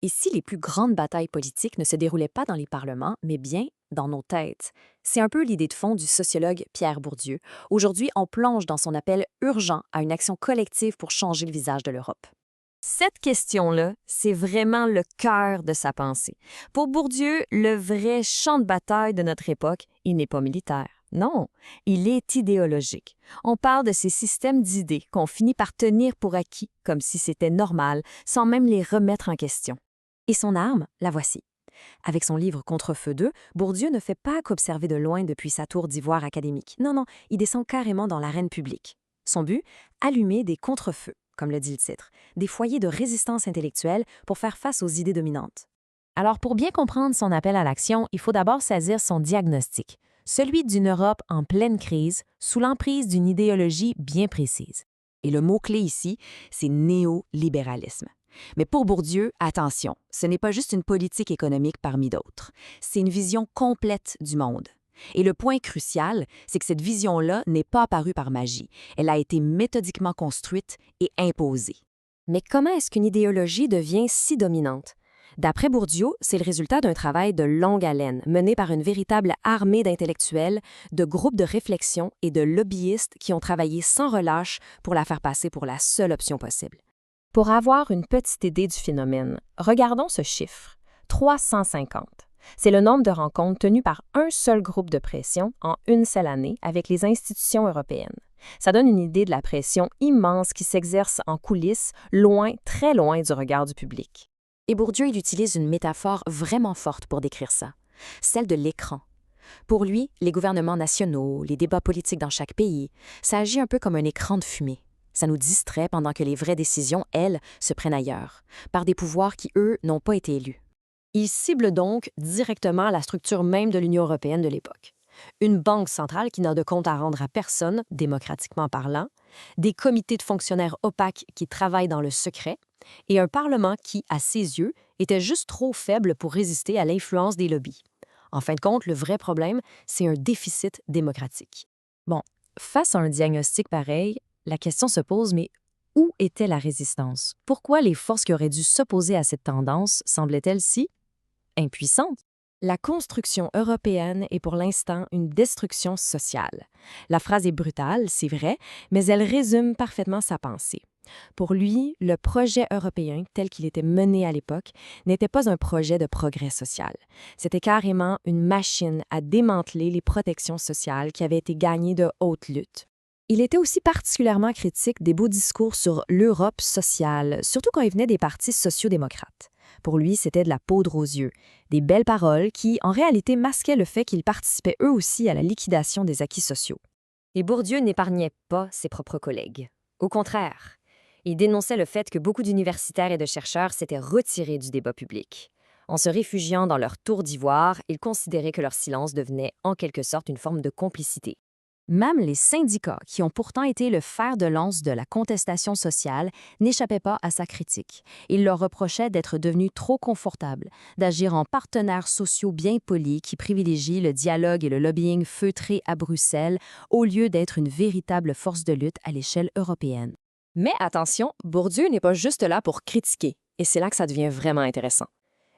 Et si les plus grandes batailles politiques ne se déroulaient pas dans les parlements, mais bien dans nos têtes? C'est un peu l'idée de fond du sociologue Pierre Bourdieu. Aujourd'hui, on plonge dans son appel urgent à une action collective pour changer le visage de l'Europe. Cette question-là, c'est vraiment le cœur de sa pensée. Pour Bourdieu, le vrai champ de bataille de notre époque, il n'est pas militaire. Non, il est idéologique. On parle de ces systèmes d'idées qu'on finit par tenir pour acquis, comme si c'était normal, sans même les remettre en question. Et son arme, la voici. Avec son livre Contre-feu 2, Bourdieu ne fait pas qu'observer de loin depuis sa tour d'ivoire académique. Non, non, il descend carrément dans l'arène publique. Son but, allumer des contre-feux, comme le dit le titre, des foyers de résistance intellectuelle pour faire face aux idées dominantes. Alors, pour bien comprendre son appel à l'action, il faut d'abord saisir son diagnostic, celui d'une Europe en pleine crise, sous l'emprise d'une idéologie bien précise. Et le mot-clé ici, c'est néolibéralisme. Mais pour Bourdieu, attention, ce n'est pas juste une politique économique parmi d'autres. C'est une vision complète du monde. Et le point crucial, c'est que cette vision-là n'est pas apparue par magie. Elle a été méthodiquement construite et imposée. Mais comment est-ce qu'une idéologie devient si dominante? D'après Bourdieu, c'est le résultat d'un travail de longue haleine, mené par une véritable armée d'intellectuels, de groupes de réflexion et de lobbyistes qui ont travaillé sans relâche pour la faire passer pour la seule option possible. Pour avoir une petite idée du phénomène, regardons ce chiffre, 350. C'est le nombre de rencontres tenues par un seul groupe de pression en une seule année avec les institutions européennes. Ça donne une idée de la pression immense qui s'exerce en coulisses, loin, très loin du regard du public. Et Bourdieu, il utilise une métaphore vraiment forte pour décrire ça, celle de l'écran. Pour lui, les gouvernements nationaux, les débats politiques dans chaque pays, ça agit un peu comme un écran de fumée. Ça nous distrait pendant que les vraies décisions, elles, se prennent ailleurs, par des pouvoirs qui, eux, n'ont pas été élus. Il cible donc directement la structure même de l'Union européenne de l'époque. Une banque centrale qui n'a de compte à rendre à personne, démocratiquement parlant, des comités de fonctionnaires opaques qui travaillent dans le secret, et un Parlement qui, à ses yeux, était juste trop faible pour résister à l'influence des lobbies. En fin de compte, le vrai problème, c'est un déficit démocratique. Bon, face à un diagnostic pareil, la question se pose, mais où était la résistance? Pourquoi les forces qui auraient dû s'opposer à cette tendance semblaient-elles si impuissantes? La construction européenne est pour l'instant une destruction sociale. La phrase est brutale, c'est vrai, mais elle résume parfaitement sa pensée. Pour lui, le projet européen, tel qu'il était mené à l'époque, n'était pas un projet de progrès social. C'était carrément une machine à démanteler les protections sociales qui avaient été gagnées de haute lutte. Il était aussi particulièrement critique des beaux discours sur l'Europe sociale, surtout quand il venait des partis sociaux-démocrates. Pour lui, c'était de la poudre aux yeux, des belles paroles qui, en réalité, masquaient le fait qu'ils participaient eux aussi à la liquidation des acquis sociaux. Et Bourdieu n'épargnait pas ses propres collègues. Au contraire, il dénonçait le fait que beaucoup d'universitaires et de chercheurs s'étaient retirés du débat public. En se réfugiant dans leur tour d'ivoire, il considérait que leur silence devenait en quelque sorte une forme de complicité. Même les syndicats, qui ont pourtant été le fer de lance de la contestation sociale, n'échappaient pas à sa critique. Il leur reprochait d'être devenus trop confortables, d'agir en partenaires sociaux bien polis qui privilégient le dialogue et le lobbying feutré à Bruxelles au lieu d'être une véritable force de lutte à l'échelle européenne. Mais attention, Bourdieu n'est pas juste là pour critiquer, et c'est là que ça devient vraiment intéressant.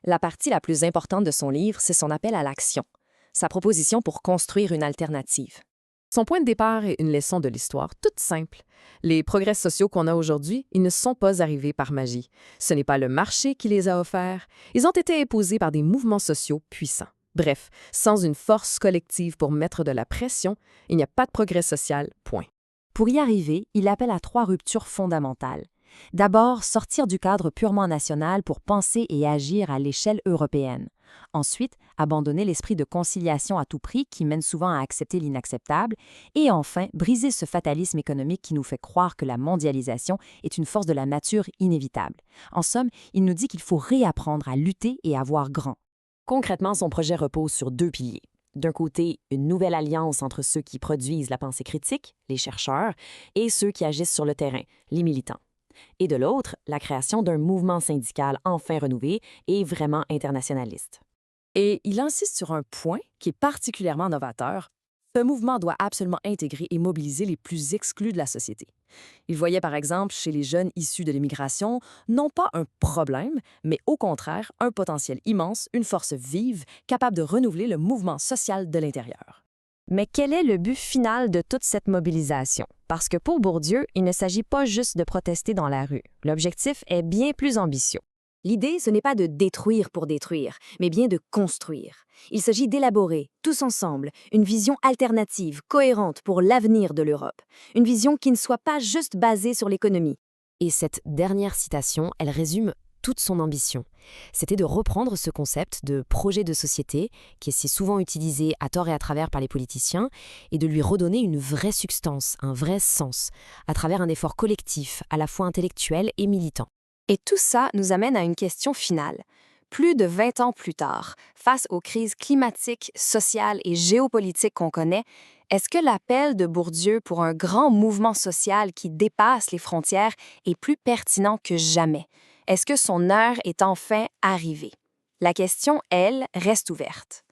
La partie la plus importante de son livre, c'est son appel à l'action, sa proposition pour construire une alternative. Son point de départ est une leçon de l'histoire toute simple. Les progrès sociaux qu'on a aujourd'hui, ils ne sont pas arrivés par magie. Ce n'est pas le marché qui les a offerts. Ils ont été imposés par des mouvements sociaux puissants. Bref, sans une force collective pour mettre de la pression, il n'y a pas de progrès social, point. Pour y arriver, il appelle à 3 ruptures fondamentales. D'abord, sortir du cadre purement national pour penser et agir à l'échelle européenne. Ensuite, abandonner l'esprit de conciliation à tout prix qui mène souvent à accepter l'inacceptable. Et enfin, briser ce fatalisme économique qui nous fait croire que la mondialisation est une force de la nature inévitable. En somme, il nous dit qu'il faut réapprendre à lutter et à voir grand. Concrètement, son projet repose sur 2 piliers. D'un côté, une nouvelle alliance entre ceux qui produisent la pensée critique, les chercheurs, et ceux qui agissent sur le terrain, les militants. Et de l'autre, la création d'un mouvement syndical enfin renouvelé et vraiment internationaliste. Et il insiste sur un point qui est particulièrement novateur, Ce mouvement doit absolument intégrer et mobiliser les plus exclus de la société. Il voyait par exemple chez les jeunes issus de l'immigration non pas un problème, mais au contraire un potentiel immense, une force vive, capable de renouveler le mouvement social de l'intérieur. Mais quel est le but final de toute cette mobilisation? Parce que pour Bourdieu, il ne s'agit pas juste de protester dans la rue. L'objectif est bien plus ambitieux. L'idée, ce n'est pas de détruire pour détruire, mais bien de construire. Il s'agit d'élaborer, tous ensemble, une vision alternative, cohérente pour l'avenir de l'Europe. Une vision qui ne soit pas juste basée sur l'économie. Et cette dernière citation, elle résume toute son ambition. C'était de reprendre ce concept de projet de société, qui est si souvent utilisé à tort et à travers par les politiciens, et de lui redonner une vraie substance, un vrai sens, à travers un effort collectif, à la fois intellectuel et militant. Et tout ça nous amène à une question finale. Plus de 20 ans plus tard, face aux crises climatiques, sociales et géopolitiques qu'on connaît, est-ce que l'appel de Bourdieu pour un grand mouvement social qui dépasse les frontières est plus pertinent que jamais? Est-ce que son heure est enfin arrivée? La question, elle, reste ouverte.